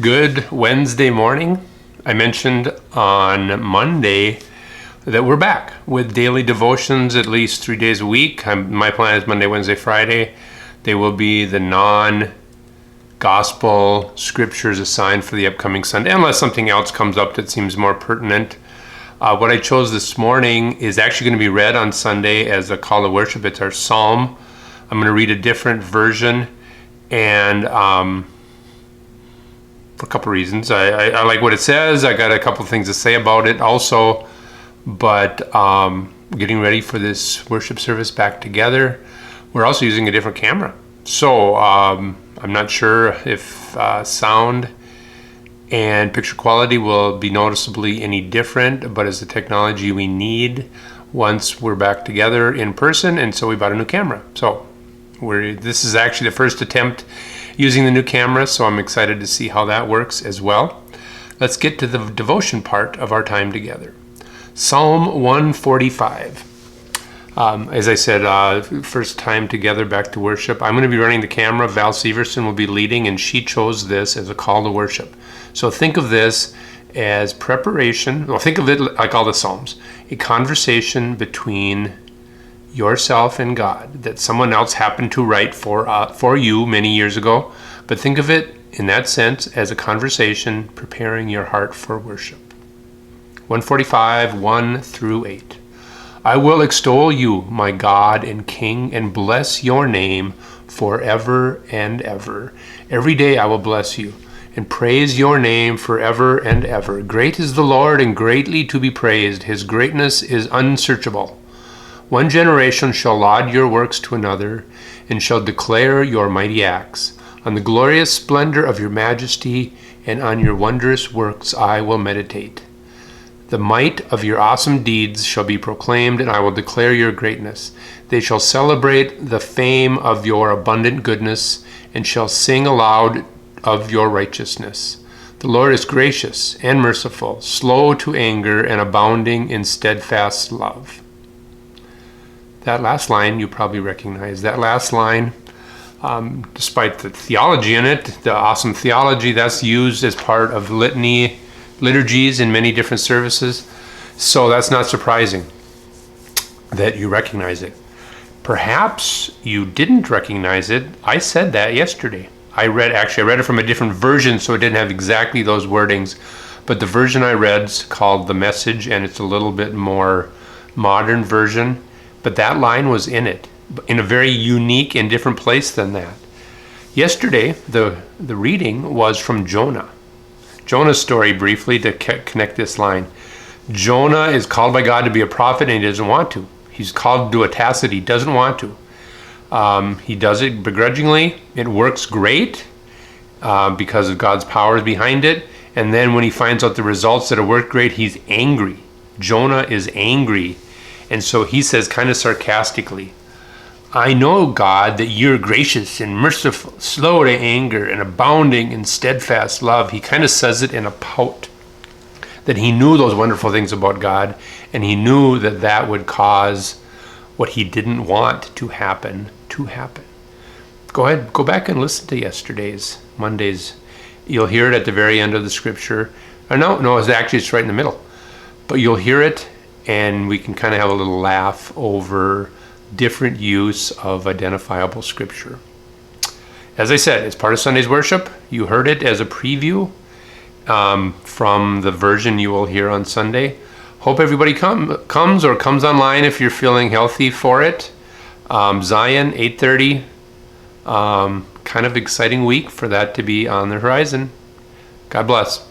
Good Wednesday morning. I mentioned on Monday that we're back with daily devotions at least 3 days a week. My plan is Monday, Wednesday, Friday. They will be the non-gospel scriptures assigned for the upcoming Sunday, unless something else comes up that seems more pertinent. What I chose this morning is actually going to be read on Sunday as a call to worship. It's our psalm. I'm going to read a different version, and for a couple reasons. I like what it says. I got a couple things to say about it also, but getting ready for this worship service back together. We're also using a different camera. So I'm not sure if sound and picture quality will be noticeably any different, but it's the technology we need once we're back together in person, and so we bought a new camera. So this is actually the first attempt using the new camera, so I'm excited to see how that works as well. Let's get to the devotion part of our time together. Psalm 145. As I said, first time together back to worship. I'm going to be running the camera. Val Severson will be leading, and she chose this as a call to worship. So think of this as preparation. Well, think of it like all the Psalms. A conversation between yourself and God that someone else happened to write for you many years ago. But think of it in that sense as a conversation preparing your heart for worship. 145, 1 through 8. I will extol you, my God and King, and bless your name forever and ever. Every day I will bless you and praise your name forever and ever. Great is the Lord and greatly to be praised. His greatness is unsearchable. One generation shall laud your works to another, and shall declare your mighty acts. On the glorious splendor of your majesty, and on your wondrous works I will meditate. The might of your awesome deeds shall be proclaimed, and I will declare your greatness. They shall celebrate the fame of your abundant goodness, and shall sing aloud of your righteousness. The Lord is gracious and merciful, slow to anger, and abounding in steadfast love. That last line you probably recognize. That last line, despite the theology in it, the awesome theology that's used as part of liturgies in many different services. So that's not surprising that you recognize it. Perhaps you didn't recognize it. I said that yesterday. I read it from a different version, so it didn't have exactly those wordings. But the version I read is called The Message, and it's a little bit more modern version. But that line was in it, in a very unique and different place than that. Yesterday, the reading was from Jonah. Jonah's story, briefly, to connect this line. Jonah is called by God to be a prophet, and he doesn't want to. He's called to do a task that he doesn't want to. He does it begrudgingly. It works great because of God's powers behind it. And then when he finds out the results that it worked great, he's angry. Jonah is angry. And so he says kind of sarcastically, I know, God, that you're gracious and merciful, slow to anger, and abounding in steadfast love. He kind of says it in a pout, that he knew those wonderful things about God, and he knew that that would cause what he didn't want to happen to happen. Go ahead, go back and listen to Monday's. You'll hear it at the very end of the scripture. It's right in the middle. But you'll hear it, and we can kind of have a little laugh over different use of identifiable scripture. As I said, it's part of Sunday's worship. You heard it as a preview from the version you will hear on Sunday. Hope everybody comes online if you're feeling healthy for it. Zion, 8:30. Kind of exciting week for that to be on the horizon. God bless.